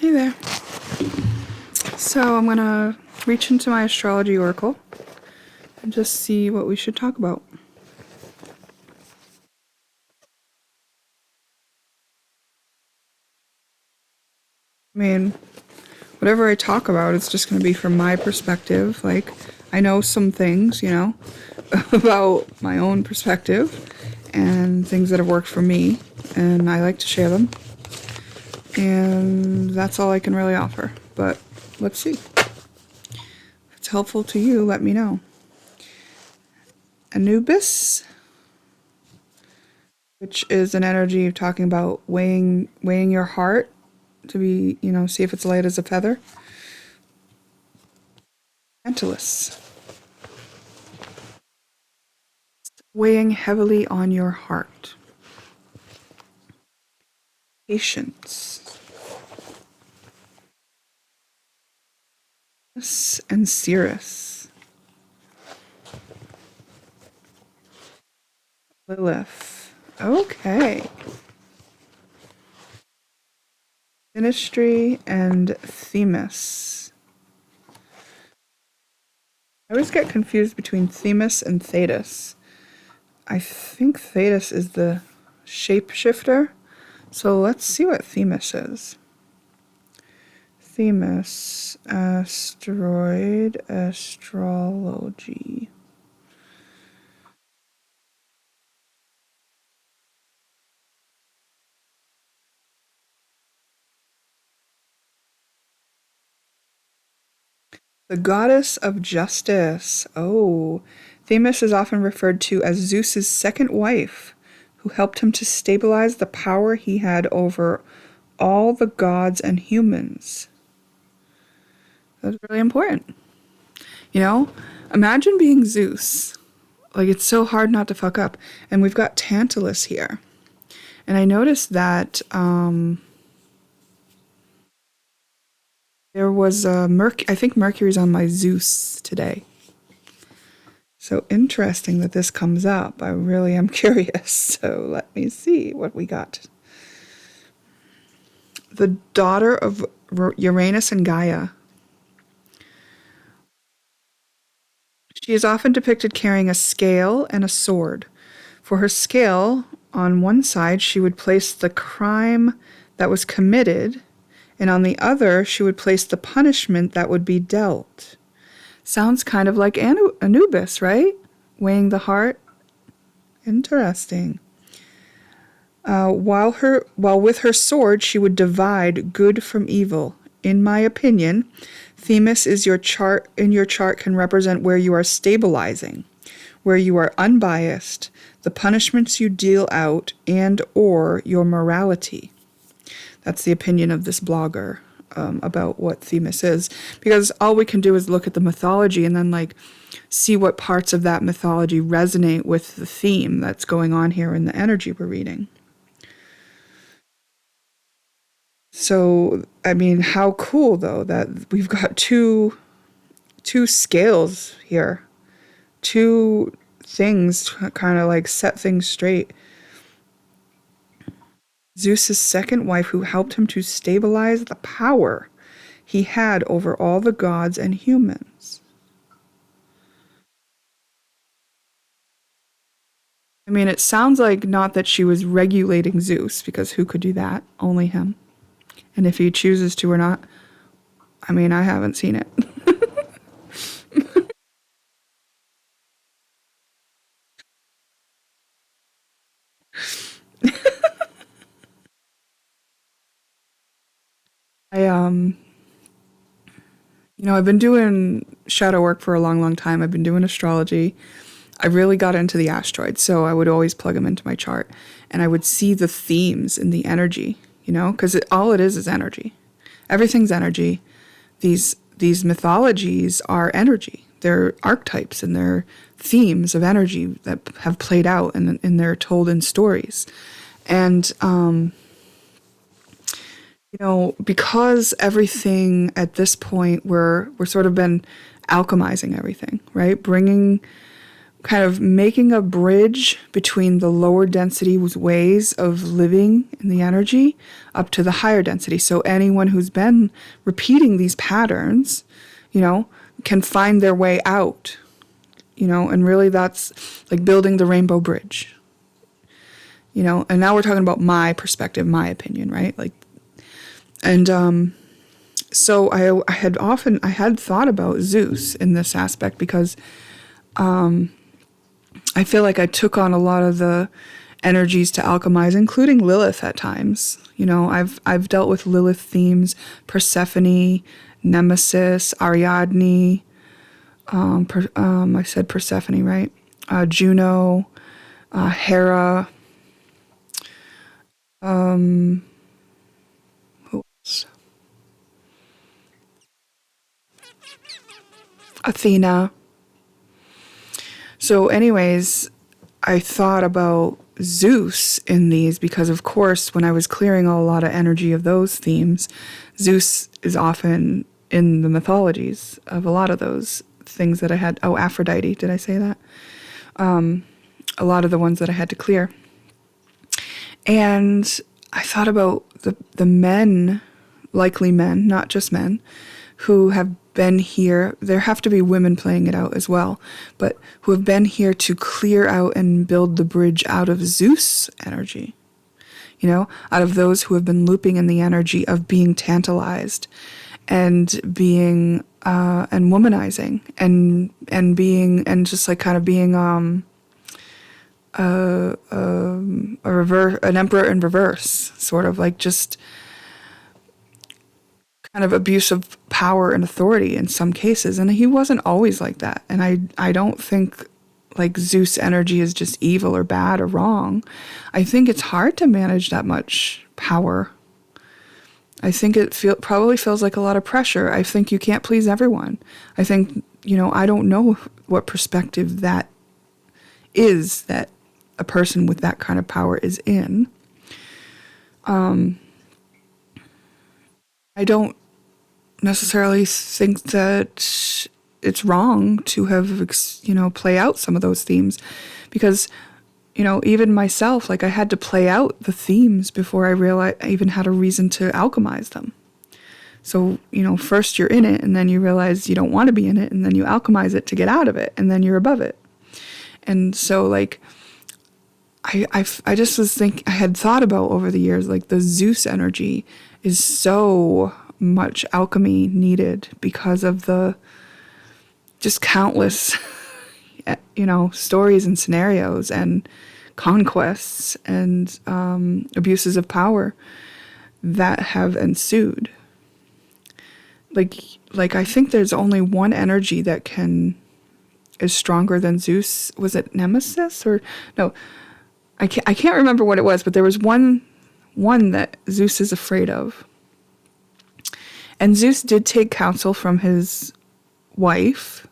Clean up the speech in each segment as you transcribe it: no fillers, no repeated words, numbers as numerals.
Hey there. So I'm going to reach into my astrology oracle and just see what we should talk about. I mean, whatever I talk about, it's just going to be from my perspective. Like, I know some things, about my own perspective and things that have worked for me, and I like to share them. And that's all I can really offer. But let's see. If it's helpful to you, let me know. Anubis, which is an energy of talking about weighing your heart to be, see if it's light as a feather. Tantalus, weighing heavily on your heart. Patience. And Cirrus. Lilith. Okay. Ministry and Themis. I always get confused between Themis and Thetis. I think Thetis is the shapeshifter. So let's see what Themis is. Themis, asteroid, astrology. The goddess of justice. Oh, Themis is often referred to as Zeus's second wife, who helped him to stabilize the power he had over all the gods and humans. That's really important. Imagine being Zeus. Like, it's so hard not to fuck up. And we've got Tantalus here. And I noticed that there was I think Mercury's on my Zeus today. So interesting that this comes up. I really am curious. So let me see what we got. The daughter of Uranus and Gaia. She is often depicted carrying a scale and a sword. For her scale, on one side, she would place the crime that was committed, and on the other, she would place the punishment that would be dealt. Sounds kind of like Anubis, right? Weighing the heart. Interesting. While with her sword, she would divide good from evil. In my opinion, Themis is your chart can represent where you are stabilizing, where you are unbiased, the punishments you deal out, and or your morality. That's the opinion of this blogger about what Themis is, because all we can do is look at the mythology and then see what parts of that mythology resonate with the theme that's going on here in the energy we're reading. So, I mean, how cool though that we've got two scales here, two things kind of set things straight. Zeus's second wife, who helped him to stabilize the power he had over all the gods and humans. I mean, it sounds like not that she was regulating Zeus, because who could do that? Only him. And if he chooses to or not, I mean, I haven't seen it. I've been doing shadow work for a long, long time. I've been doing astrology. I really got into the asteroids, so I would always plug them into my chart, and I would see the themes in the energy, because all it is energy. Everything's energy. These mythologies are energy. They're archetypes and they're themes of energy that have played out and they're told in stories. And because everything at this point we're sort of been alchemizing everything, right? Bringing kind of making a bridge between the lower density ways of living in the energy up to the higher density. So anyone who's been repeating these patterns, can find their way out, and really that's like building the rainbow bridge, and now we're talking about my perspective, my opinion, right? Like, and so I had thought about Zeus in this aspect because I feel like I took on a lot of the energies to alchemize, including Lilith at times. I've dealt with Lilith themes, Persephone, Nemesis, Ariadne. I said Persephone, right? Juno, Hera. Who else? Athena. So, anyways, I thought about Zeus in these because, of course, when I was clearing a lot of energy of those themes, Zeus is often in the mythologies of a lot of those things that I had. Oh, Aphrodite, did I say that? A lot of the ones that I had to clear. And I thought about the men, likely men, not just men, who have been here. There have to be women playing it out as well, but who have been here to clear out and build the bridge out of Zeus energy. Out of those who have been looping in the energy of being tantalized and being and womanizing and being and just like kind of being an emperor in reverse, sort of like just kind of abuse of power and authority in some cases. And he wasn't always like that. And I don't think like Zeus energy is just evil or bad or wrong. I think it's hard to manage that much power. I think it probably feels like a lot of pressure. I think you can't please everyone. I think, I don't know what perspective that is that a person with that kind of power is in. I don't necessarily think that it's wrong to have, play out some of those themes because, even myself, like I had to play out the themes before I realized I even had a reason to alchemize them. So, first you're in it and then you realize you don't want to be in it and then you alchemize it to get out of it and then you're above it. And so like, I just I had thought about over the years, like the Zeus energy is so much alchemy needed because of the just countless, stories and scenarios and conquests and abuses of power that have ensued. Like I think there's only one energy that is stronger than Zeus. Was it Nemesis or no? I can't remember what it was, but there was one that Zeus is afraid of. And Zeus did take counsel from his wife.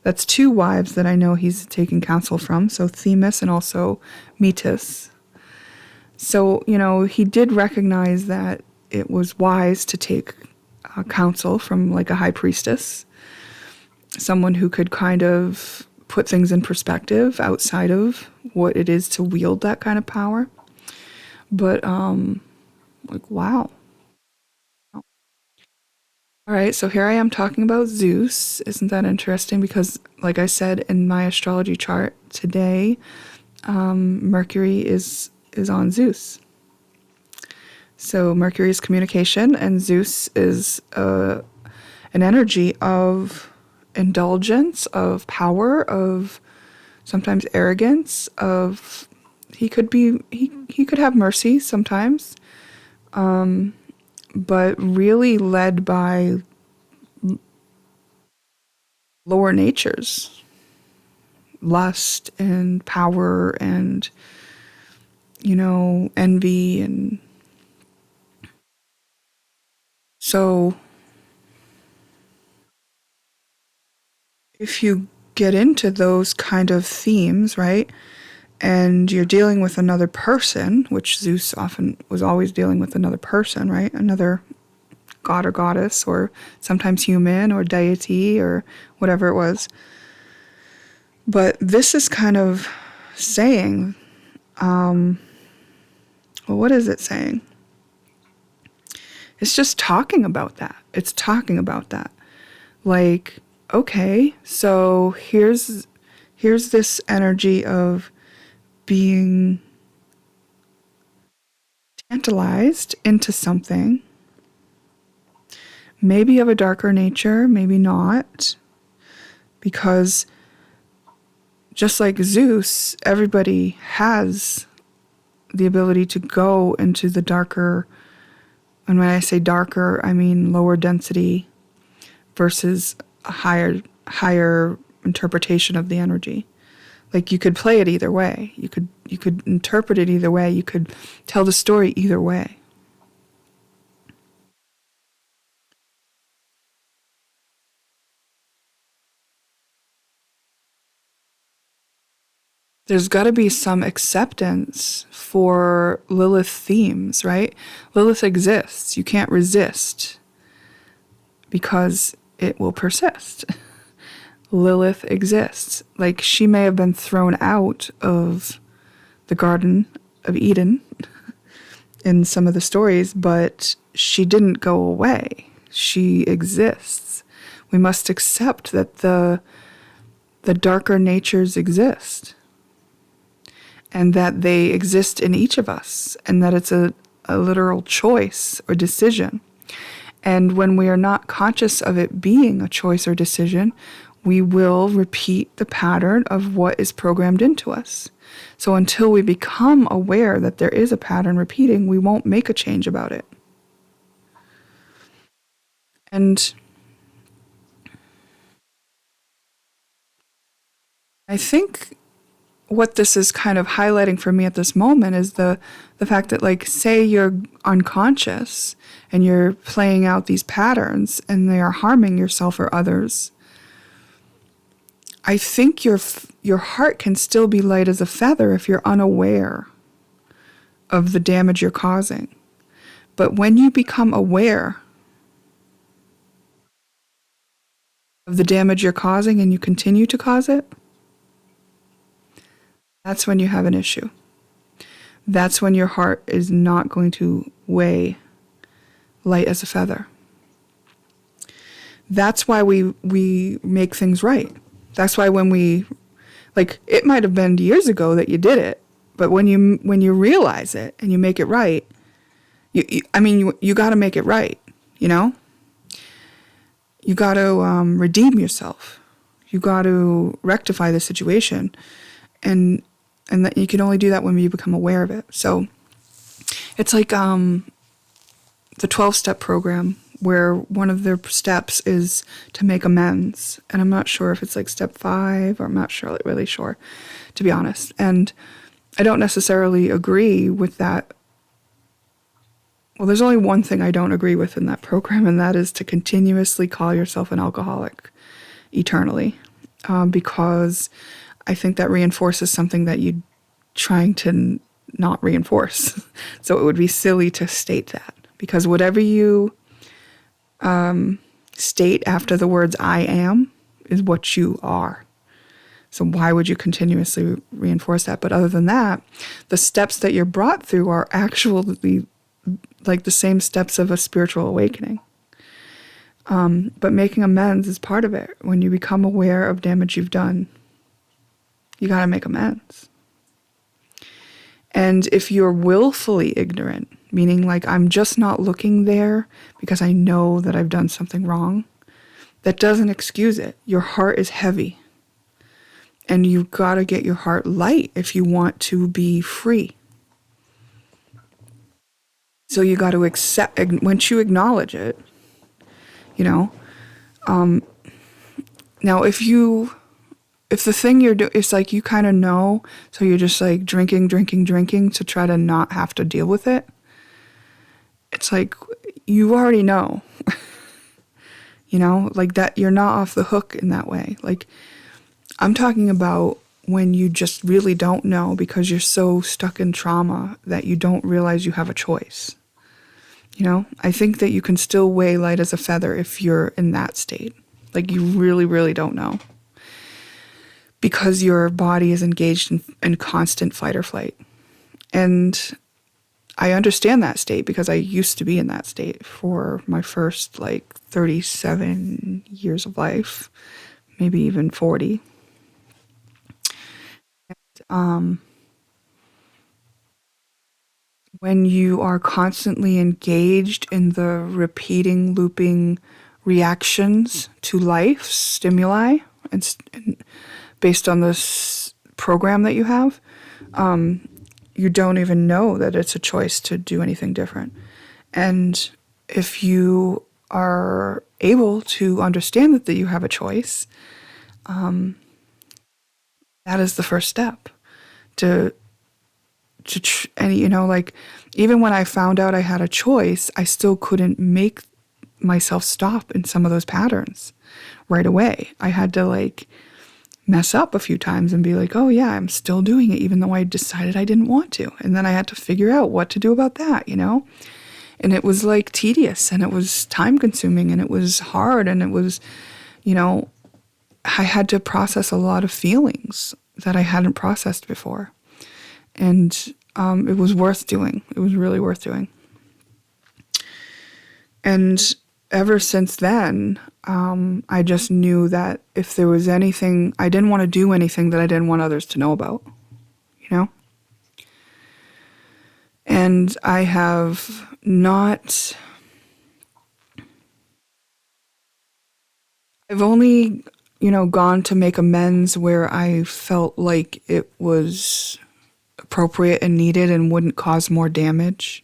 That's two wives that I know he's taken counsel from. So Themis and also Metis. So, he did recognize that it was wise to take counsel from like a high priestess. Someone who could kind of put things in perspective outside of what it is to wield that kind of power. But, wow. All right, so here I am talking about Zeus. Isn't that interesting? Because, like I said in my astrology chart today, Mercury is on Zeus. So Mercury is communication, and Zeus is an energy of indulgence, of power, of sometimes arrogance, of he could have mercy sometimes, but really led by lower natures, lust and power and envy. And so if you get into those kind of themes, right, and you're dealing with another person, which Zeus often was always dealing with another person, right, another god or goddess, or sometimes human or deity or whatever it was, But this is kind of saying, well, what is it saying? It's just talking about that. It's talking about that. Like, okay, so here's this energy of being tantalized into something, maybe of a darker nature, maybe not, because just like Zeus, everybody has the ability to go into the darker, and when I say darker, I mean lower density versus a higher interpretation of the energy. Like, you could play it either way. You could interpret it either way. You could tell the story either way. There's got to be some acceptance for Lilith themes, right? Lilith exists. You can't resist because it will persist. Lilith exists. Like, she may have been thrown out of the Garden of Eden in some of the stories, but she didn't go away. She exists. We must accept that the darker natures exist, and that they exist in each of us, and that it's a literal choice or decision. And when we are not conscious of it being a choice or decision, we will repeat the pattern of what is programmed into us. So until we become aware that there is a pattern repeating, we won't make a change about it. And I think what this is kind of highlighting for me at this moment is the fact that, like, say you're unconscious and you're playing out these patterns and they are harming yourself or others. I think your heart can still be light as a feather if you're unaware of the damage you're causing. But when you become aware of the damage you're causing and you continue to cause it, that's when you have an issue. That's when your heart is not going to weigh light as a feather. That's why we make things right. That's why when we, like, it might have been years ago that you did it, but when you realize it and you make it right, you got to make it right, you know? You got to redeem yourself. You got to rectify the situation, and that you can only do that when you become aware of it. So it's like the 12-step program, where one of their steps is to make amends. And I'm not sure if it's like step 5, or I'm not really sure, to be honest. And I don't necessarily agree with that. Well, there's only one thing I don't agree with in that program, and that is to continuously call yourself an alcoholic eternally, because I think that reinforces something that you're trying to not reinforce. So it would be silly to state that, because whatever you state after the words I am is what you are. So why would you continuously reinforce that? But other than that, the steps that you're brought through are actually like the same steps of a spiritual awakening. But making amends is part of it. When you become aware of damage you've done, you got to make amends. And if you're willfully ignorant, meaning like I'm just not looking there because I know that I've done something wrong, that doesn't excuse it. Your heart is heavy. And you've got to get your heart light if you want to be free. So you got to accept, once you acknowledge it, you know. Now, if the thing you're doing, it's like you kind of know, so you're just like drinking to try to not have to deal with it. It's like you already know, you know, like that you're not off the hook in that way. Like, I'm talking about when you just really don't know because you're so stuck in trauma that you don't realize you have a choice. You know, I think that you can still weigh light as a feather if you're in that state. Like, you really, really don't know. because your body is engaged in constant fight or flight. And I understand that state because I used to be in that state for my first 37 years of life, maybe even 40. Um, when you are constantly engaged in the repeating, looping reactions to life, stimuli, and based on this program that you have, you don't even know that it's a choice to do anything different. And if you are able to understand that you have a choice, that is the first step to and even when I found out I had a choice, I still couldn't make myself stop in some of those patterns right away. I had to mess up a few times and be like, oh yeah, I'm still doing it even though I decided I didn't want to. And then I had to figure out what to do about that, And it was tedious, and it was time consuming, and it was hard, and it was, I had to process a lot of feelings that I hadn't processed before. And it was worth doing. It was really worth doing. And ever since then, I just knew that if there was anything, I didn't want to do anything that I didn't want others to know about, And I have not, I've only, gone to make amends where I felt like it was appropriate and needed and wouldn't cause more damage.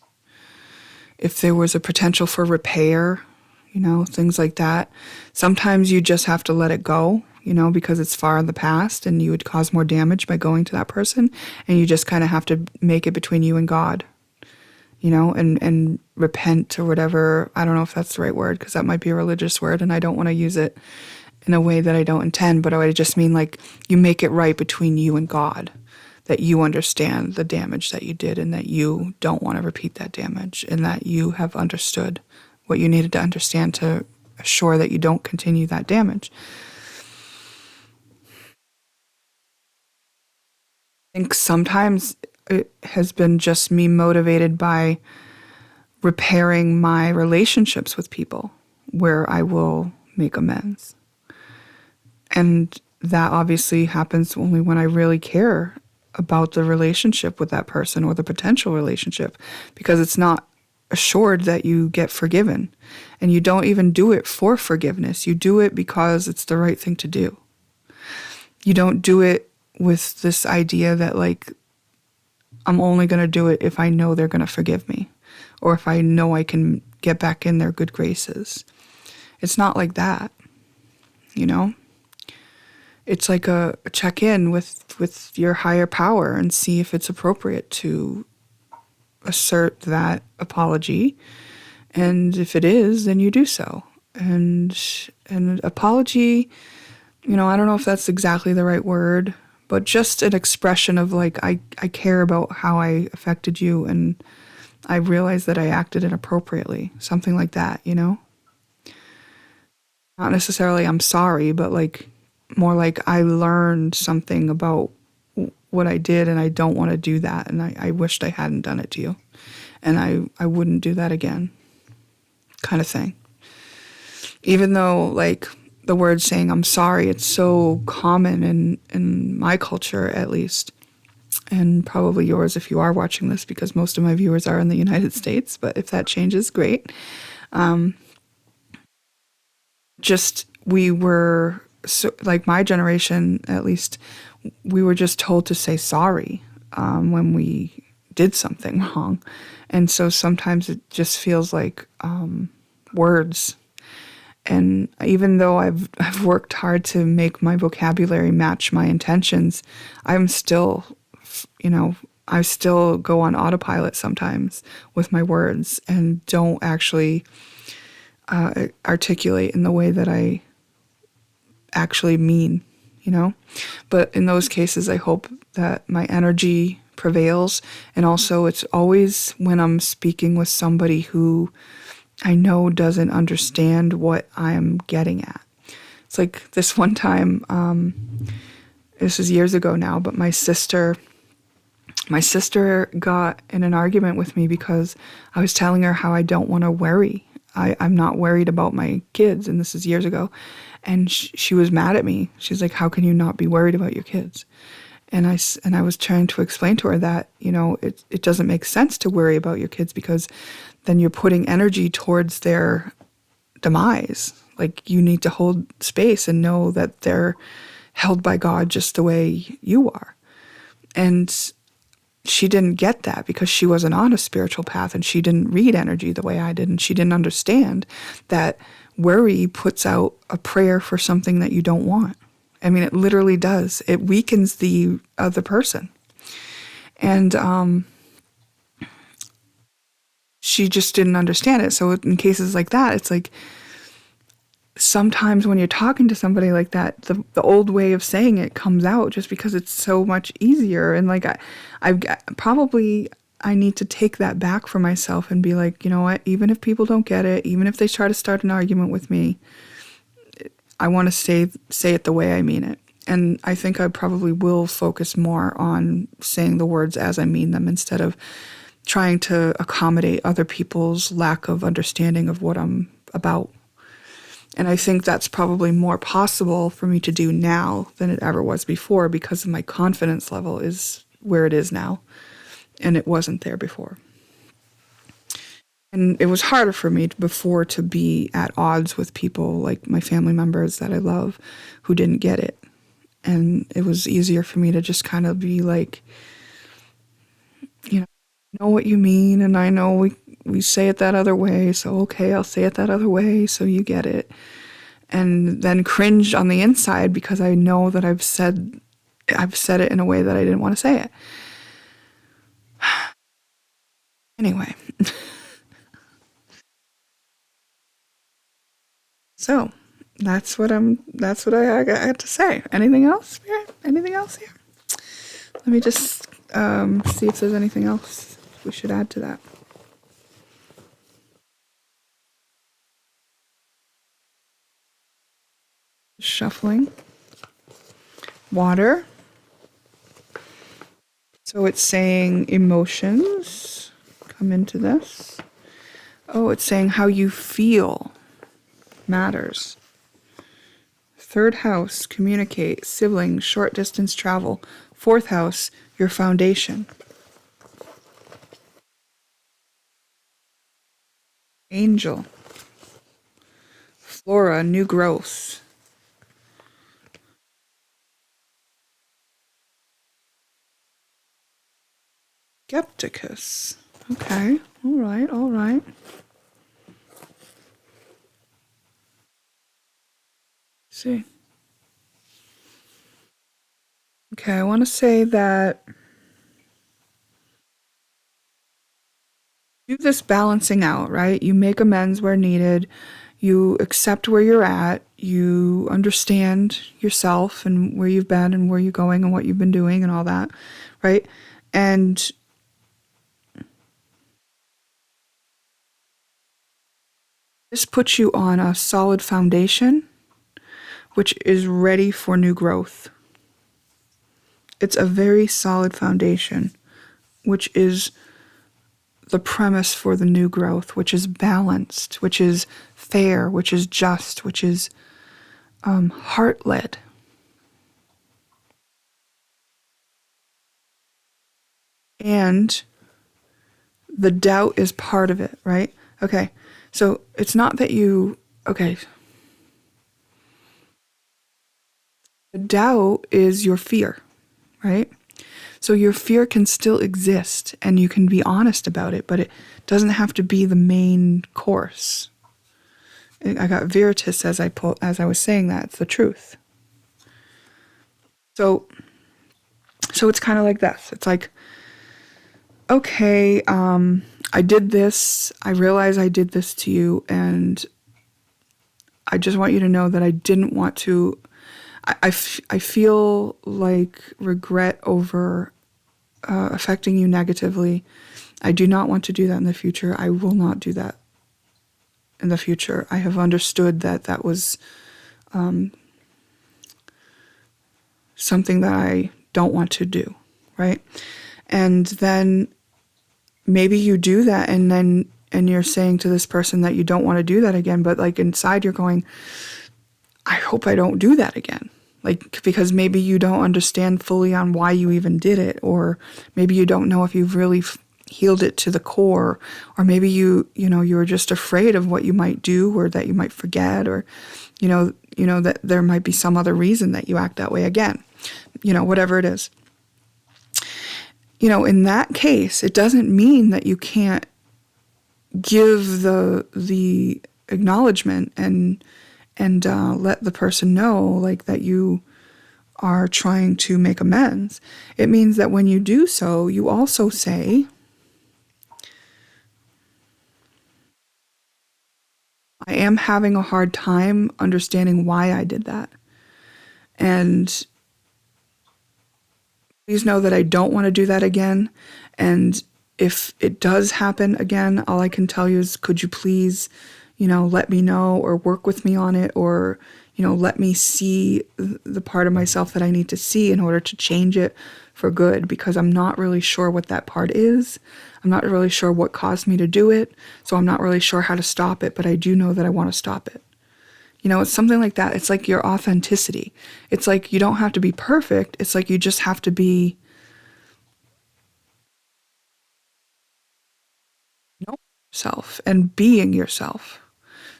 If there was a potential for repair, things like that. Sometimes you just have to let it go, because it's far in the past and you would cause more damage by going to that person. And you just kind of have to make it between you and God, and repent or whatever. I don't know if that's the right word, because that might be a religious word and I don't want to use it in a way that I don't intend, but I just mean you make it right between you and God, that you understand the damage that you did and that you don't want to repeat that damage, and that you have understood what you needed to understand to assure that you don't continue that damage. I think sometimes it has been just me motivated by repairing my relationships with people where I will make amends. And that obviously happens only when I really care about the relationship with that person or the potential relationship, because it's not assured that you get forgiven. And you don't even do it for forgiveness. You do it because it's the right thing to do. You don't do it with this idea that I'm only going to do it if I know they're going to forgive me, or if I know I can get back in their good graces. It's not like that, It's like a check-in with your higher power and see if it's appropriate to assert that apology. And if it is, then you do so. And an apology, I don't know if that's exactly the right word, but just an expression of I care about how I affected you, and I realize that I acted inappropriately. Something like that, Not necessarily I'm sorry, but more I learned something about what I did, and I don't want to do that, and I wished I hadn't done it to you, and I wouldn't do that again, kind of thing. Even though the word saying I'm sorry, it's so common in my culture, at least, and probably yours if you are watching this, because most of my viewers are in the United States, but if that changes, great. We were, so, my generation, at least, we were just told to say sorry when we did something wrong. And so sometimes it just feels like words. And even though I've worked hard to make my vocabulary match my intentions, I'm still, I still go on autopilot sometimes with my words and don't actually articulate in the way that I actually mean, But in those cases, I hope that my energy prevails. And also, it's always when I'm speaking with somebody who I know doesn't understand what I'm getting at. It's this one time, this is years ago now, but my sister got in an argument with me because I was telling her how I don't want to worry. I'm not worried about my kids, and this is years ago. And she was mad at me. She's like, how can you not be worried about your kids? And I was trying to explain to her that, it doesn't make sense to worry about your kids, because then you're putting energy towards their demise. Like, you need to hold space and know that they're held by God just the way you are. And she didn't get that because she wasn't on a spiritual path, and she didn't read energy the way I did, and she didn't understand that worry puts out a prayer for something that you don't want. I mean, it literally does. It weakens the other person. And she just didn't understand it. So in cases like that, it's like, sometimes when you're talking to somebody like that, the old way of saying it comes out just because it's so much easier. And like, I need to take that back for myself and be like, you know what, even if people don't get it, even if they try to start an argument with me, I want to say it the way I mean it. And I think I probably will focus more on saying the words as I mean them, instead of trying to accommodate other people's lack of understanding of what I'm about. And I think that's probably more possible for me to do now than it ever was before, because my confidence level is where it is now, and it wasn't there before. And it was harder for me before to be at odds with people like my family members that I love who didn't get it. And it was easier for me to just kind of be like, I know what you mean, and I know we say it that other way, so okay, I'll say it that other way so you get it. And then cringe on the inside because I know that I've said it in a way that I didn't want to say it. Anyway. So that's what I had to say. Anything else? Yeah. Anything else here? Let me just see if there's anything else we should add to that. Shuffling. Water. So it's saying emotions come into this. Oh, it's saying how you feel matters. Third house, communicate, siblings, short distance travel. Fourth house, your foundation. Angel. Flora, new growth. Skepticus. Okay, all right. See. Okay, I want to say that do this balancing out, right? You make amends where needed. You accept where you're at. You understand yourself and where you've been and where you're going and what you've been doing and all that, right? And this puts you on a solid foundation, which is ready for new growth. It's a very solid foundation, which is the premise for the new growth, which is balanced, which is fair, which is just, which is heart-led. And the doubt is part of it, right? Okay, so it's not that okay. The doubt is your fear, right? So your fear can still exist and you can be honest about it, but it doesn't have to be the main course. I got Veritas as I was saying that. It's the truth. So it's kind of like this. It's like, okay, I did this. I realize I did this to you, and I just want you to know that I didn't want to. I feel like regret over affecting you negatively. I do not want to do that in the future. I will not do that in the future. I have understood that was something that I don't want to do, right? And then maybe you do that, and you're saying to this person that you don't want to do that again, but like inside you're going, I hope I don't do that again. Like, because maybe you don't understand fully on why you even did it, or maybe you don't know if you've really healed it to the core, or maybe you were just afraid of what you might do, or that you might forget, or that there might be some other reason that you act that way again, whatever it is. In that case, it doesn't mean that you can't give the acknowledgement and let the person know, like, that you are trying to make amends. It means that when you do so, you also say, I am having a hard time understanding why I did that. And please know that I don't want to do that again. And if it does happen again, all I can tell you is, could you please, let me know, or work with me on it, or, let me see the part of myself that I need to see in order to change it for good, because I'm not really sure what that part is. I'm not really sure what caused me to do it, so I'm not really sure how to stop it, but I do know that I want to stop it. It's something like that. It's like your authenticity. It's like you don't have to be perfect. It's like you just have to be knowing yourself and being yourself.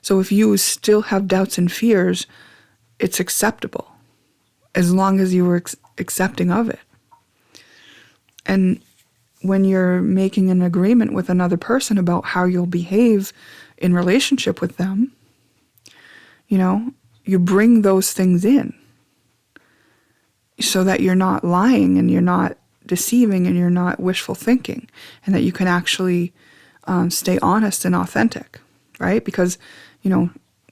So if you still have doubts and fears, it's acceptable, as long as you were accepting of it. And when you're making an agreement with another person about how you'll behave in relationship with them, you bring those things in so that you're not lying, and you're not deceiving, and you're not wishful thinking, and that you can actually stay honest and authentic, right? Because,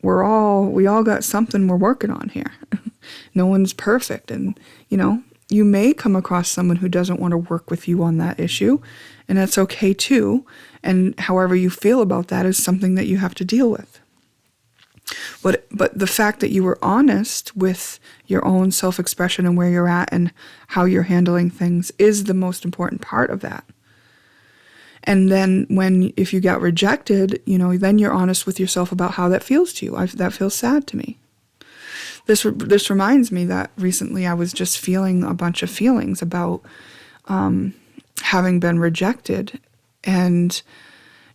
we all got something we're working on here. No one's perfect. And, you may come across someone who doesn't want to work with you on that issue, and that's okay too. And however you feel about that is something that you have to deal with. But the fact that you were honest with your own self-expression and where you're at and how you're handling things is the most important part of that. And then if you got rejected, then you're honest with yourself about how that feels to you. That feels sad to me. This reminds me that recently I was just feeling a bunch of feelings about having been rejected. And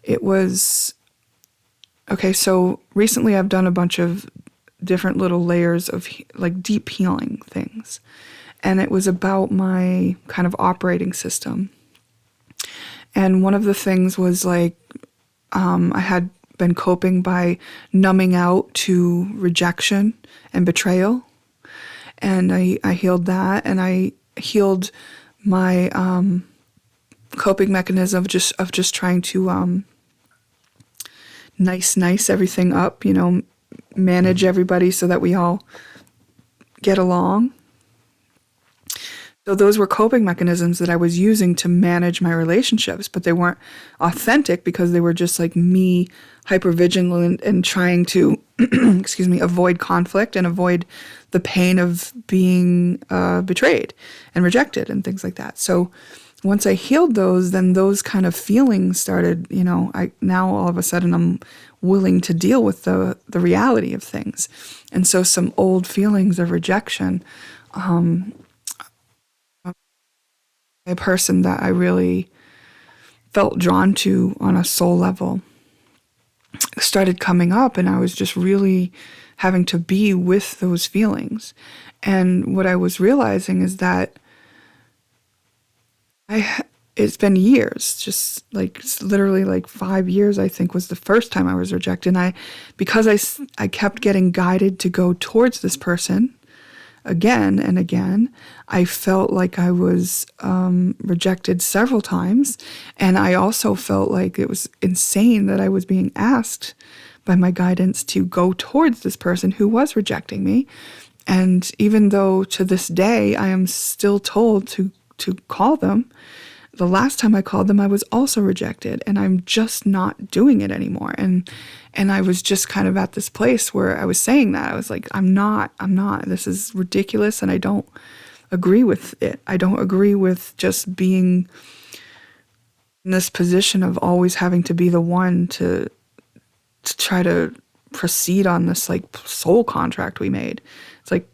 it was, okay, so recently I've done a bunch of different little layers of like deep healing things. And it was about my kind of operating system. And one of the things was like, I had been coping by numbing out to rejection and betrayal. And I healed that, and I healed my coping mechanism of just trying to nice everything up, manage everybody so that we all get along. So those were coping mechanisms that I was using to manage my relationships, but they weren't authentic because they were just like me hypervigilant and trying to, avoid conflict and avoid the pain of being betrayed and rejected and things like that. So once I healed those, then those kind of feelings started, now all of a sudden I'm willing to deal with the reality of things. And so some old feelings of rejection, a person that I really felt drawn to on a soul level started coming up, and I was just really having to be with those feelings. And what I was realizing is that it's been years, just like literally like 5 years, I think, was the first time I was rejected. And because I kept getting guided to go towards this person again and again, I felt like I was rejected several times. And I also felt like it was insane that I was being asked by my guidance to go towards this person who was rejecting me. And even though to this day I am still told to call them, the last time I called them, I was also rejected, and I'm just not doing it anymore. And I was just kind of at this place where I was saying that. I was like, I'm not, this is ridiculous, and I don't agree with it. I don't agree with just being in this position of always having to be the one to try to proceed on this like soul contract we made. It's like,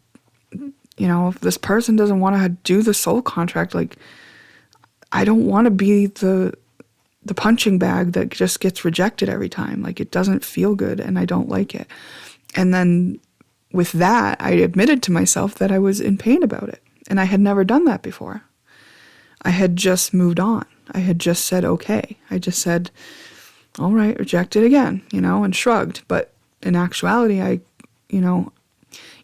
if this person doesn't want to do the soul contract, like I don't want to be the punching bag that just gets rejected every time. Like it doesn't feel good and I don't like it. And then with that, I admitted to myself that I was in pain about it. And I had never done that before. I had just moved on. I had just said, okay. I just said, all right, rejected again, and shrugged. But in actuality,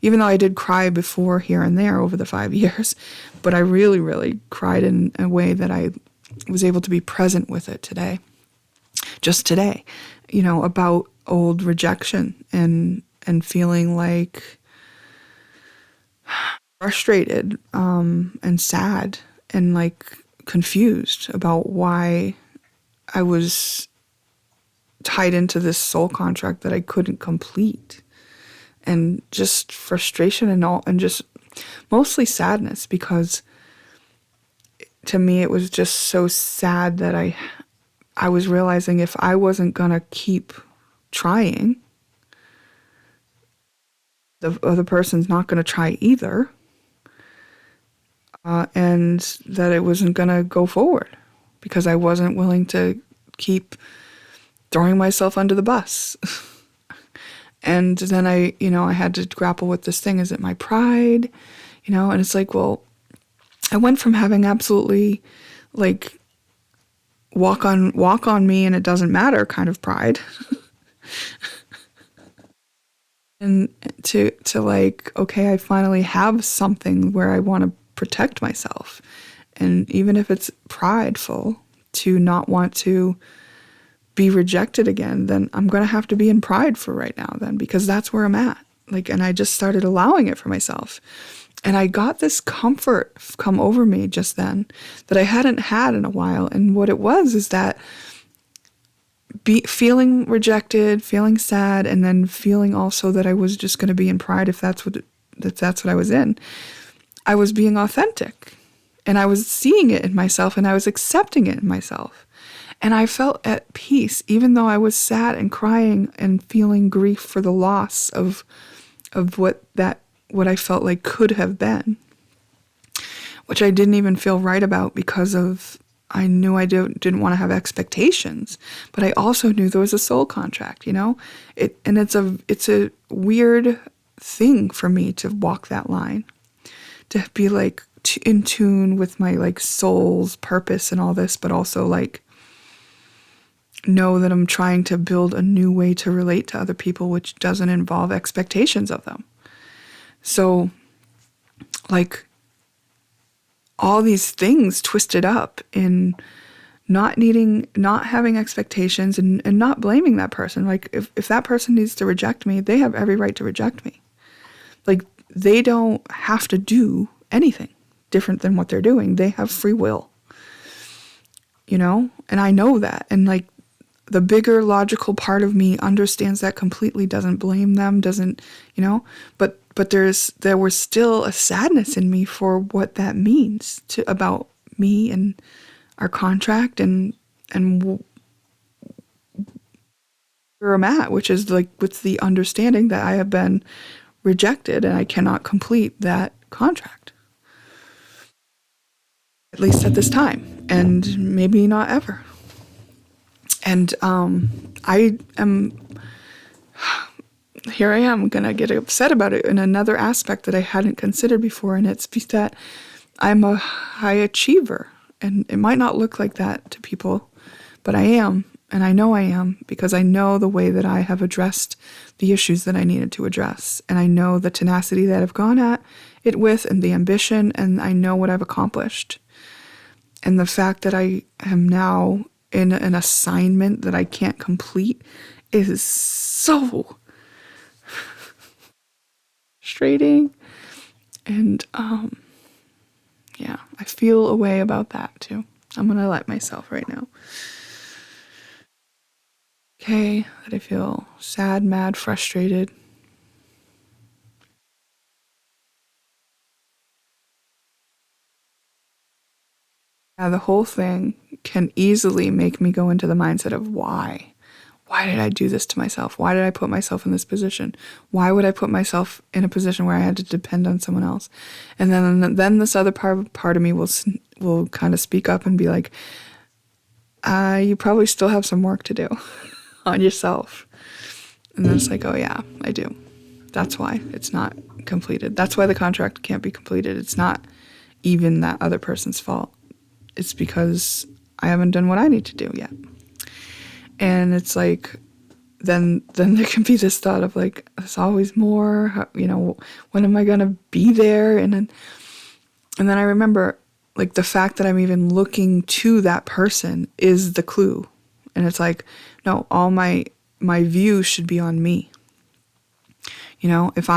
even though I did cry before here and there over the 5 years, but I really, really cried in a way that I was able to be present with it today. Just today, about old rejection and feeling like frustrated and sad and like confused about why I was tied into this soul contract that I couldn't complete, and just frustration and just mostly sadness, because to me it was just so sad that I was realizing if I wasn't gonna keep trying, the other person's not gonna try either, and that it wasn't gonna go forward because I wasn't willing to keep throwing myself under the bus. And then I had to grapple with this thing. Is it my pride? And it's like, well, I went from having absolutely like walk on me and it doesn't matter kind of pride and to like, okay, I finally have something where I want to protect myself. And even if it's prideful to not want to be rejected again, then I'm going to have to be in pride for right now then, because that's where I'm at. Like, and I just started allowing it for myself. And I got this comfort come over me just then that I hadn't had in a while. And what it was is that feeling rejected, feeling sad, and then feeling also that I was just going to be in pride if that's what I was in. I was being authentic, and I was seeing it in myself, and I was accepting it in myself. And I felt at peace, even though I was sad and crying and feeling grief for the loss of what I felt like could have been, which I didn't even feel right about because I knew I didn't want to have expectations, but I also knew there was a soul contract, and it's a weird thing for me to walk that line, to be like in tune with my like soul's purpose and all this, but also like know that I'm trying to build a new way to relate to other people, which doesn't involve expectations of them. So like all these things twisted up in not having expectations and not blaming that person. Like if that person needs to reject me, they have every right to reject me. Like they don't have to do anything different than what they're doing. They have free will, and I know that. And like the bigger logical part of me understands that completely, doesn't blame them, doesn't, but there was still a sadness in me for what that means about me and our contract and where I'm at, which is like with the understanding that I have been rejected and I cannot complete that contract, at least at this time, and maybe not ever. And here I am going to get upset about it in another aspect that I hadn't considered before, and it's that I'm a high achiever. And it might not look like that to people, but I am, and I know I am, because I know the way that I have addressed the issues that I needed to address, and I know the tenacity that I've gone at it with, and the ambition, and I know what I've accomplished. And the fact that I am now in an assignment that I can't complete is so frustrating. And yeah, I feel a way about that too. I'm gonna let myself right now. Okay, that I feel sad, mad, frustrated. Yeah, the whole thing can easily make me go into the mindset of why. Why did I do this to myself? Why did I put myself in this position? Why would I put myself in a position where I had to depend on someone else? And then this other part of me will kind of speak up and be like, you probably still have some work to do on yourself. And then it's like, oh yeah, I do. That's why it's not completed. That's why the contract can't be completed. It's not even that other person's fault. It's because I haven't done what I need to do yet. And it's like, then there can be this thought of like, there's always more, when am I going to be there? And then I remember like the fact that I'm even looking to that person is the clue. And it's like, no, all my view should be on me. If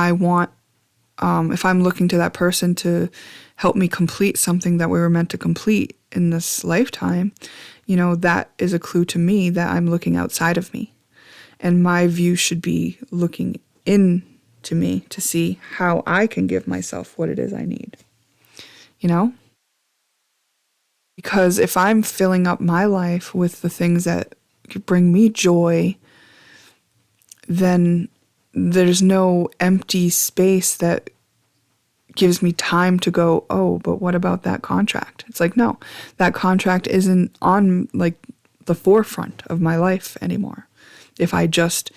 I'm looking to that person to help me complete something that we were meant to complete in this lifetime, that is a clue to me that I'm looking outside of me. And my view should be looking in to me to see how I can give myself what it is I need. Because if I'm filling up my life with the things that bring me joy, then there's no empty space that gives me time to go, oh, but what about that contract? It's like, no, that contract isn't on like the forefront of my life anymore. If I just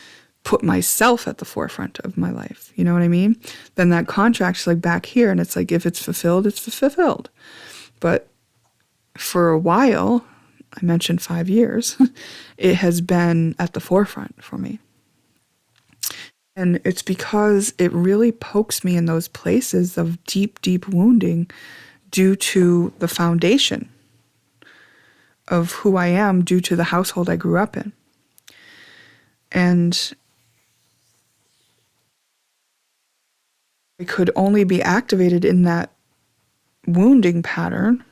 put myself at the forefront of my life, you know what I mean? Then that contract's like back here, and it's like, if it's fulfilled, it's fulfilled. But for a while, I mentioned 5 years, it has been at the forefront for me. And it's because it really pokes me in those places of deep, deep wounding due to the foundation of who I am, due to the household I grew up in. And I could only be activated in that wounding pattern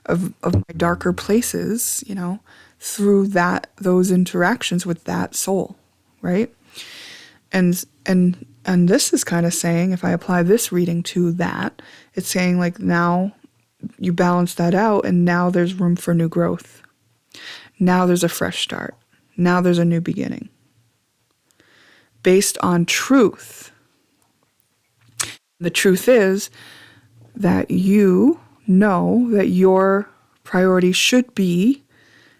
of my darker places, through those interactions with that soul, right? And this is kind of saying, if I apply this reading to that, it's saying like, now you balance that out, and now there's room for new growth. Now there's a fresh start. Now there's a new beginning. Based on truth. The truth is that you know that your priority should be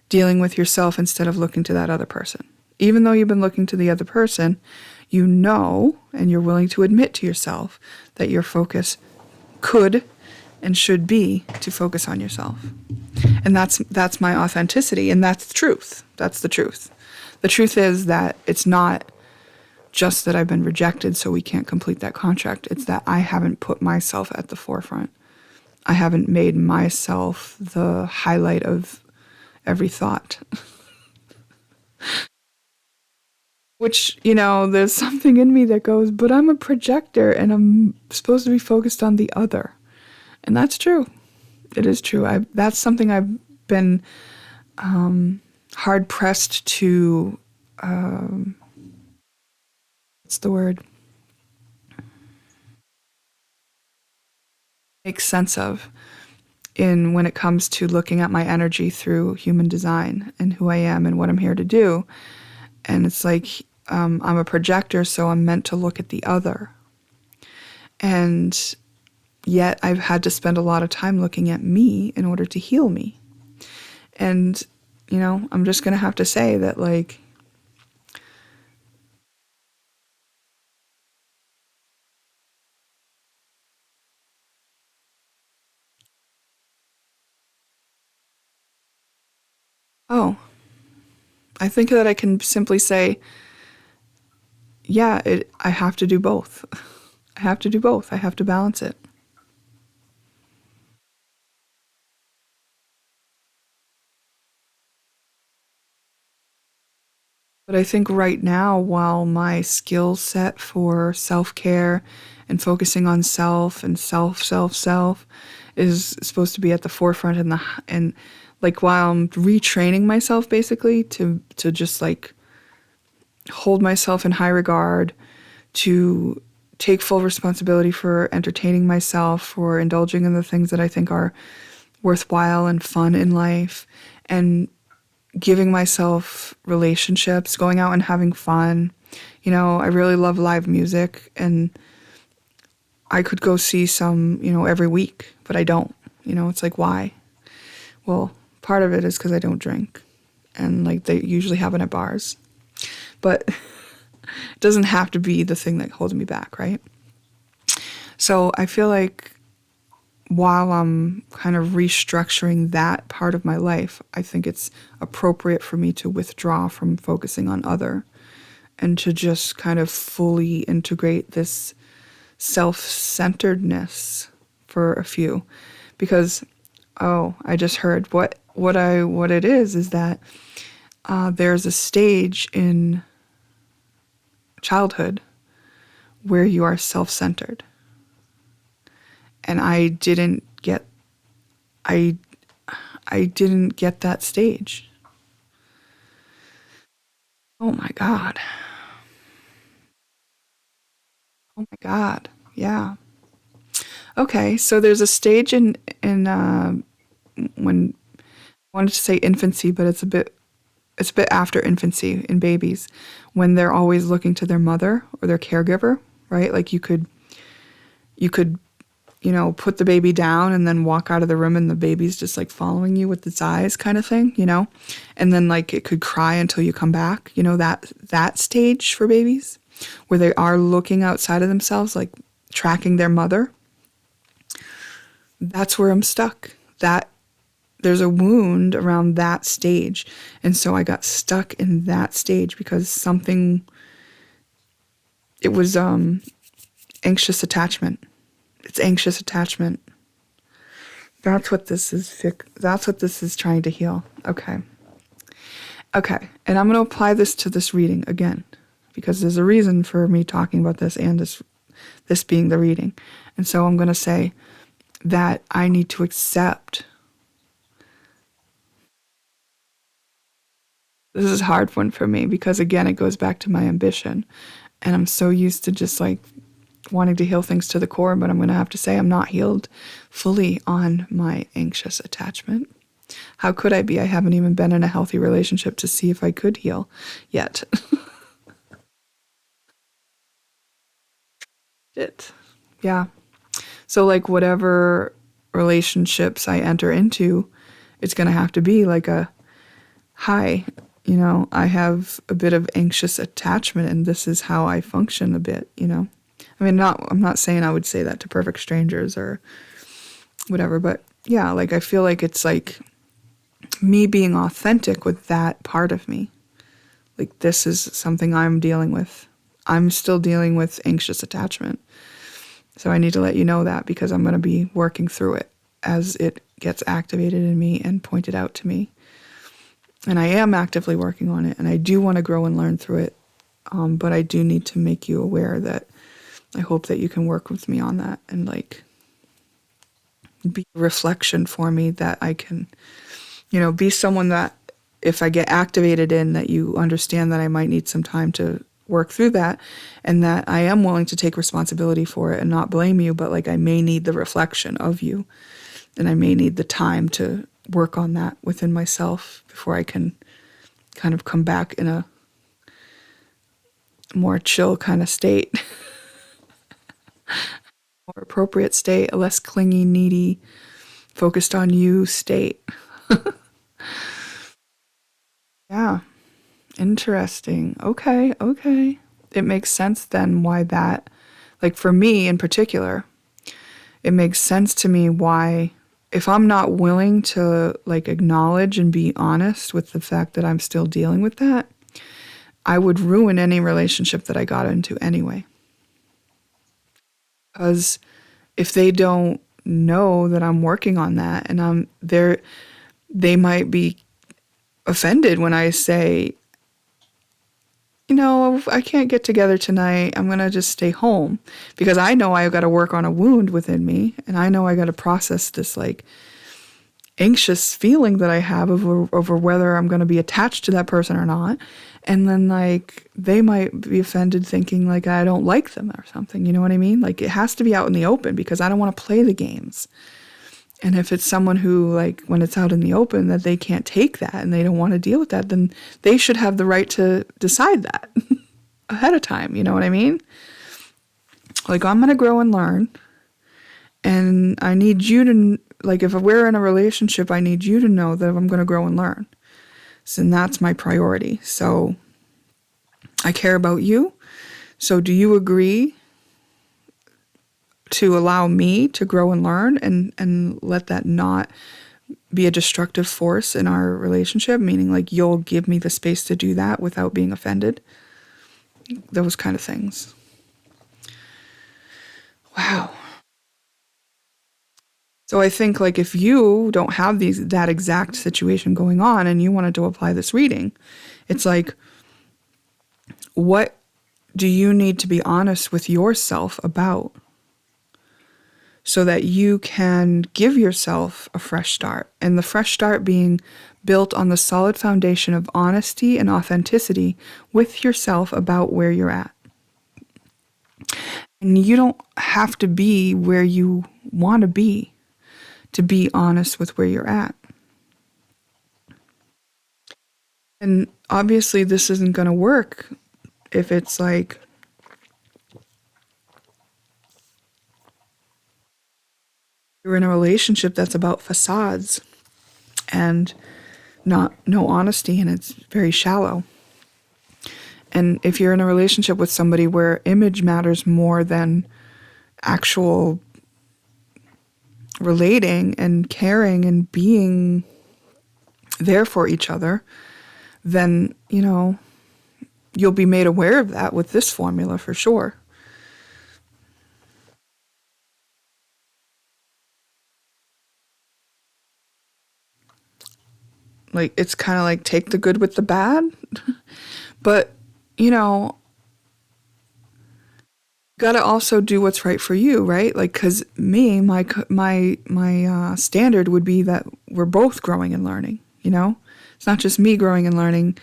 dealing with yourself instead of looking to that other person. Even though you've been looking to the other person, you know, and you're willing to admit to yourself that your focus could and should be to focus on yourself. And that's my authenticity, and that's the truth. That's the truth. The truth is that it's not just that I've been rejected so we can't complete that contract. It's that I haven't put myself at the forefront. I haven't made myself the highlight of every thought. Which, there's something in me that goes, but I'm a projector and I'm supposed to be focused on the other. And that's true. It is true. That's something I've been hard-pressed to, what's the word? Make sense of when it comes to looking at my energy through human design and who I am and what I'm here to do. And it's like, I'm a projector, so I'm meant to look at the other. And yet I've had to spend a lot of time looking at me in order to heal me. And, I'm just going to have to say that, like, oh, I think that I can simply say, yeah, I have to do both. I have to do both. I have to balance it. But I think right now, while my skill set for self-care and focusing on self and self is supposed to be at the forefront, and like while I'm retraining myself basically to just like hold myself in high regard, to take full responsibility for entertaining myself, for indulging in the things that I think are worthwhile and fun in life, and giving myself relationships, going out and having fun. I really love live music, and I could go see some, every week, but I don't. It's like, why? Well, part of it is because I don't drink, and like they usually have it at bars. But it doesn't have to be the thing that holds me back, right? So I feel like while I'm kind of restructuring that part of my life, I think it's appropriate for me to withdraw from focusing on other and to just kind of fully integrate this self-centeredness for a few. Because, I just heard what it is that there's a stage in childhood where you are self-centered. And I I didn't get that stage. Oh my God. Oh my God. Yeah. Okay, so there's a stage in when I wanted to say infancy, but it's a bit after infancy in babies, when they're always looking to their mother or their caregiver, right? Like you could put the baby down and then walk out of the room and the baby's just like following you with its eyes kind of thing. And then like it could cry until you come back, that stage for babies where they are looking outside of themselves, like tracking their mother. That's where I'm stuck. That there's a wound around that stage. And so I got stuck in that stage because it was anxious attachment. It's anxious attachment. That's what this is. That's what this is trying to heal. Okay. Okay. And I'm going to apply this to this reading again, because there's a reason for me talking about this and this being the reading. And so I'm going to say that I need to accept. This is a hard one for me because, again, it goes back to my ambition. And I'm so used to just like wanting to heal things to the core, but I'm going to have to say I'm not healed fully on my anxious attachment. How could I be? I haven't even been in a healthy relationship to see if I could heal yet. It. Yeah. So like whatever relationships I enter into, it's going to have to be like a, hi, I have a bit of anxious attachment and this is how I function a bit. I mean, I'm not saying I would say that to perfect strangers or whatever, but yeah, like I feel like it's like me being authentic with that part of me. Like this is something I'm dealing with. I'm still dealing with anxious attachment. So I need to let you know that because I'm going to be working through it as it gets activated in me and pointed out to me. And I am actively working on it, and I do want to grow and learn through it. But I do need to make you aware that I hope that you can work with me on that and like be a reflection for me that I can, be someone that if I get activated in, that you understand that I might need some time to work through that and that I am willing to take responsibility for it and not blame you, but like I may need the reflection of you and I may need the time to work on that within myself before I can kind of come back in a more chill kind of state, more appropriate state, a less clingy, needy, focused on you state. Yeah, interesting. Okay. It makes sense then why that, like for me in particular, it makes sense to me why if I'm not willing to like acknowledge and be honest with the fact that I'm still dealing with that, I would ruin any relationship that I got into anyway. Because if they don't know that I'm working on that and they might be offended when I say, I can't get together tonight. I'm going to just stay home because I know I've got to work on a wound within me. And I know I got to process this like anxious feeling that I have over whether I'm going to be attached to that person or not. And then like they might be offended thinking like I don't like them or something. You know what I mean? Like it has to be out in the open because I don't want to play the games. And if it's someone who, like, when it's out in the open, that they can't take that and they don't want to deal with that, then they should have the right to decide that ahead of time. You know what I mean? Like, I'm going to grow and learn. And I need you to, like, if we're in a relationship, I need you to know that I'm going to grow and learn. So, and that's my priority. So I care about you. So do you agree to allow me to grow and learn and let that not be a destructive force in our relationship? Meaning, like, you'll give me the space to do that without being offended. Those kind of things. Wow. So I think, like, if you don't have that exact situation going on and you wanted to apply this reading, it's like, what do you need to be honest with yourself about so that you can give yourself a fresh start? And the fresh start being built on the solid foundation of honesty and authenticity with yourself about where you're at. And you don't have to be where you want to be honest with where you're at. And obviously this isn't going to work if it's like you're in a relationship that's about facades and no honesty, and it's very shallow. And if you're in a relationship with somebody where image matters more than actual relating and caring and being there for each other, then, you know, you'll be made aware of that with this formula for sure. Like, it's kind of like take the good with the bad. But, you know, gotta also do what's right for you, right? Like, because me, my standard would be that we're both growing and learning, you know? It's not just me growing and learning.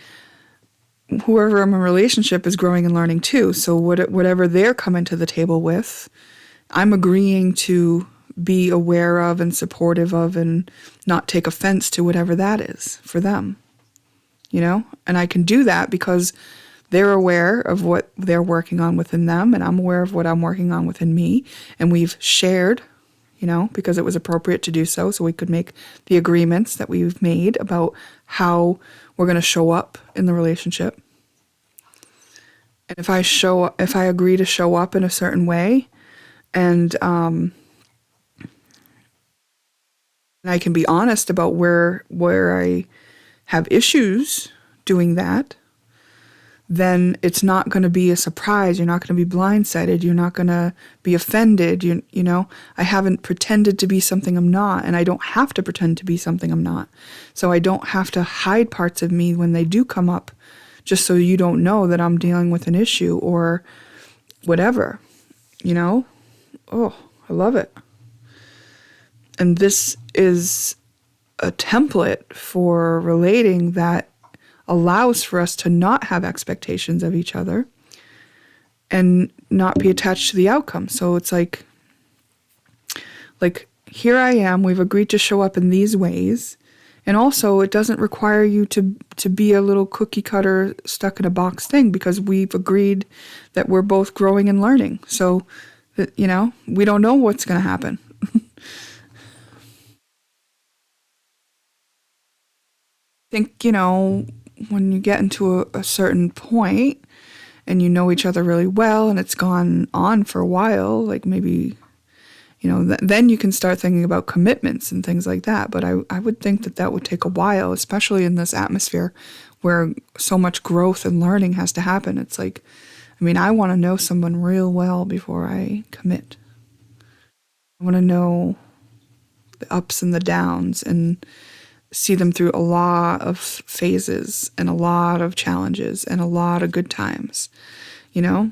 Whoever I'm in a relationship is growing and learning too. So whatever they're coming to the table with, I'm agreeing to be aware of and supportive of and not take offense to whatever that is for them, you know? And I can do that because they're aware of what they're working on within them, and I'm aware of what I'm working on within me. And we've shared, you know, because it was appropriate to do so we could make the agreements that we've made about how we're going to show up in the relationship. And if I agree to show up in a certain way, and I can be honest about where I have issues doing that, then it's not going to be a surprise. You're not going to be blindsided. You're not going to be offended. You know, I haven't pretended to be something I'm not, and I don't have to pretend to be something I'm not. So I don't have to hide parts of me when they do come up, just so you don't know that I'm dealing with an issue or whatever, you know? Oh, I love it. And this is a template for relating that allows for us to not have expectations of each other and not be attached to the outcome. So it's like here I am, we've agreed to show up in these ways. And also it doesn't require you to be a little cookie cutter stuck in a box thing, because we've agreed that we're both growing and learning. So that, you know, we don't know what's going to happen. I think, you know, when you get into a certain point and you know each other really well and it's gone on for a while, like maybe, you know, then you can start thinking about commitments and things like that. But I would think that would take a while, especially in this atmosphere where so much growth and learning has to happen. It's like, I mean, I want to know someone real well before I commit. I want to know the ups and the downs and see them through a lot of phases and a lot of challenges and a lot of good times, you know?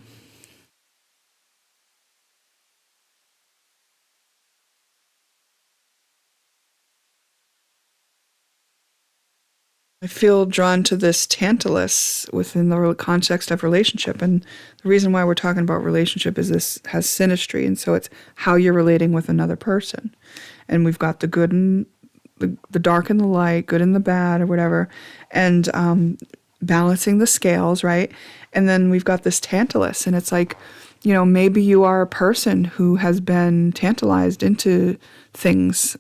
I feel drawn to this Tantalus within the context of relationship. And the reason why we're talking about relationship is this has synastry. And so it's how you're relating with another person. and we've got the good and the dark and the light, good and the bad, or whatever, and balancing the scales, right? And then we've got this Tantalus, and it's like, maybe you are a person who has been tantalized into things,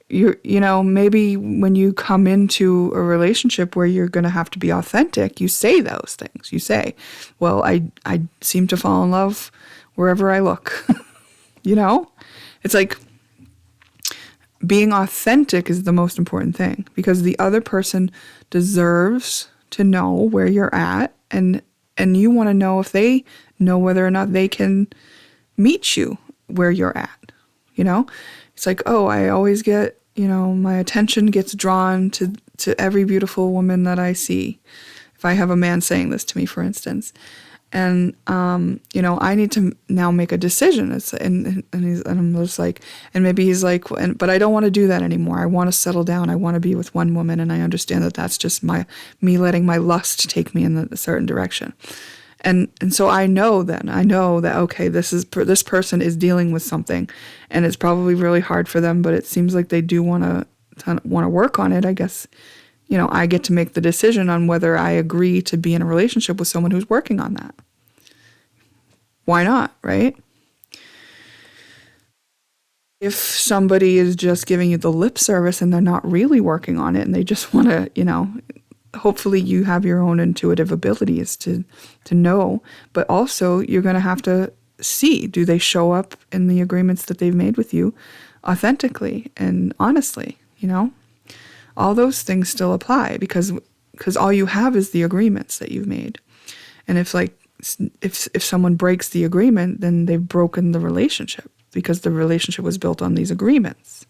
maybe when you come into a relationship where you're going to have to be authentic, you say those things. You say, well, I seem to fall in love wherever I look. It's like being authentic is the most important thing, because the other person deserves to know where you're at, and you want to know if they know whether or not they can meet you where you're at. It's like, oh, I always get, my attention gets drawn to every beautiful woman that I see. If I have a man saying this to me, for instance, and I need to now make a decision. And I'm just like, and maybe he's like, but I don't want to do that anymore. I want to settle down. I want to be with one woman, and I understand that that's just me letting my lust take me in a certain direction. And so I know that, okay, this person is dealing with something, and it's probably really hard for them, but it seems like they do want to work on it. I guess, I get to make the decision on whether I agree to be in a relationship with someone who's working on that. Why not, right? If somebody is just giving you the lip service and they're not really working on it, and they just want to, hopefully you have your own intuitive abilities to know, but also you're going to have to see, do they show up in the agreements that they've made with you authentically and honestly, all those things still apply, because all you have is the agreements that you've made. And if someone breaks the agreement, then they've broken the relationship, because the relationship was built on these agreements,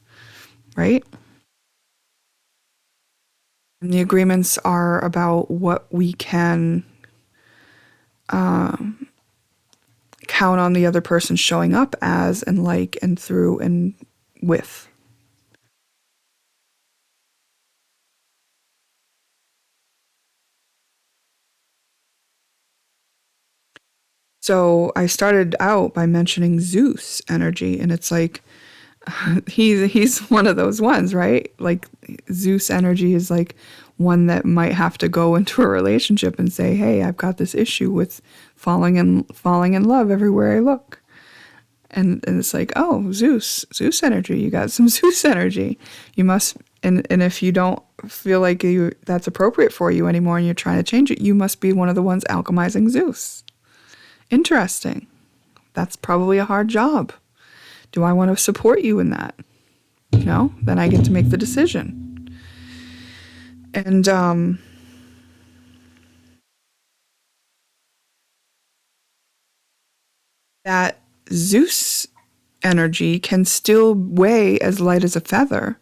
right? And the agreements are about what we can count on the other person showing up as, and like, and through, and with. So I started out by mentioning Zeus energy, and it's like, he's one of those ones, right? Like, Zeus energy is like one that might have to go into a relationship and say, hey, I've got this issue with falling in love everywhere I look. And it's like, oh, Zeus energy, you got some Zeus energy. You must, and if you don't feel like that's appropriate for you anymore and you're trying to change it, you must be one of the ones alchemizing Zeus. Interesting. That's probably a hard job. Do I want to support you in that? Then I get to make the decision. And that Zeus energy can still weigh as light as a feather,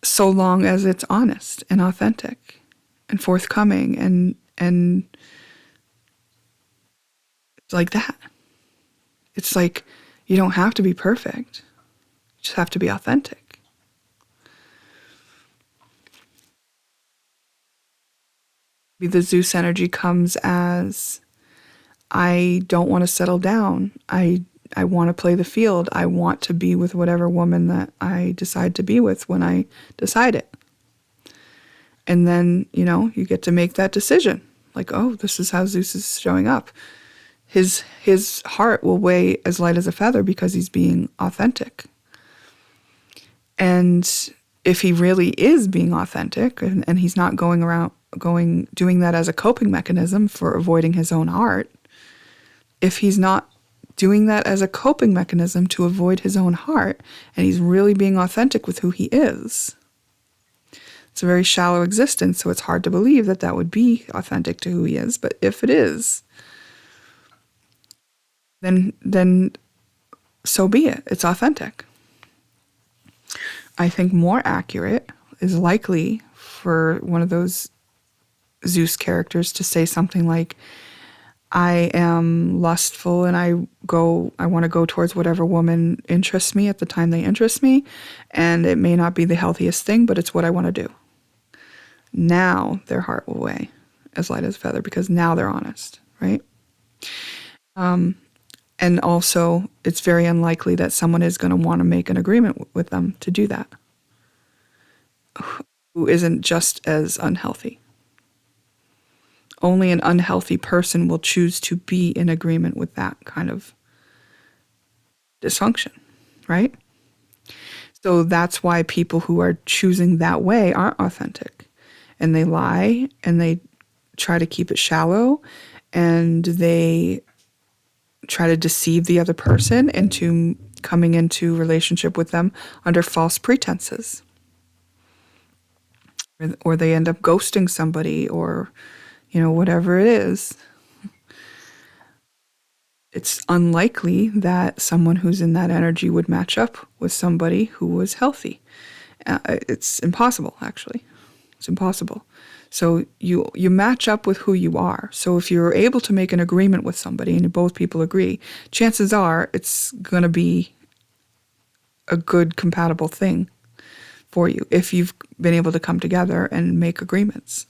so long as it's honest and authentic and forthcoming, and it's like that. It's like, you don't have to be perfect. You just have to be authentic. Maybe the Zeus energy comes as, I don't want to settle down. I want to play the field. I want to be with whatever woman that I decide to be with when I decide it. And then, you get to make that decision. Like, oh, this is how Zeus is showing up. His heart will weigh as light as a feather because he's being authentic. And if he really is being authentic, and he's not doing that as a coping mechanism for avoiding his own heart, if he's not doing that as a coping mechanism to avoid his own heart, and he's really being authentic with who he is, it's a very shallow existence, so it's hard to believe that would be authentic to who he is. But if it is, then so be it. It's authentic. I think more accurate is likely for one of those Zeus characters to say something like, I am lustful and I want to go towards whatever woman interests me at the time they interest me, and it may not be the healthiest thing, but it's what I want to do. Now their heart will weigh as light as a feather, because now they're honest, right? And also, it's very unlikely that someone is going to want to make an agreement with them to do that, who isn't just as unhealthy. Only an unhealthy person will choose to be in agreement with that kind of dysfunction, right? So that's why people who are choosing that way aren't authentic. And they lie and they try to keep it shallow and they try to deceive the other person into coming into relationship with them under false pretenses. Or they end up ghosting somebody or, whatever it is. It's unlikely that someone who's in that energy would match up with somebody who was healthy. It's impossible, actually. It's impossible. So you match up with who you are. So if you're able to make an agreement with somebody and both people agree, chances are it's going to be a good compatible thing for you if you've been able to come together and make agreements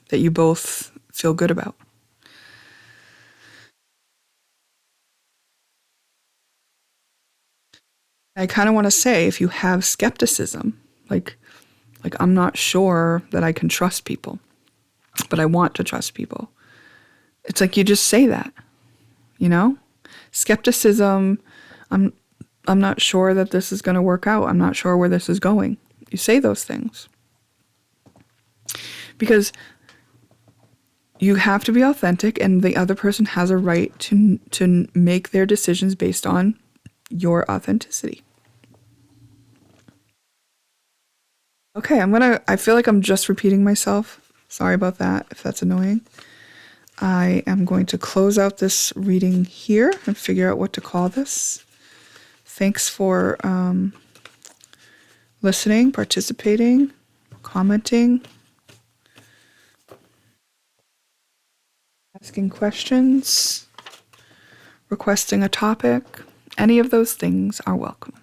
that you both feel good about. I kind of want to say, if you have skepticism, like I'm not sure that I can trust people, but I want to trust people. It's like you just say that, you know? Skepticism, I'm I'm not sure that this is going to work out. I'm not sure where this is going. You say those things. Because you have to be authentic and the other person has a right to make their decisions based on your authenticity. Okay, I feel like I'm just repeating myself. Sorry about that, if that's annoying. I am going to close out this reading here and figure out what to call this. Thanks for listening, participating, commenting, asking questions, requesting a topic. Any of those things are welcome.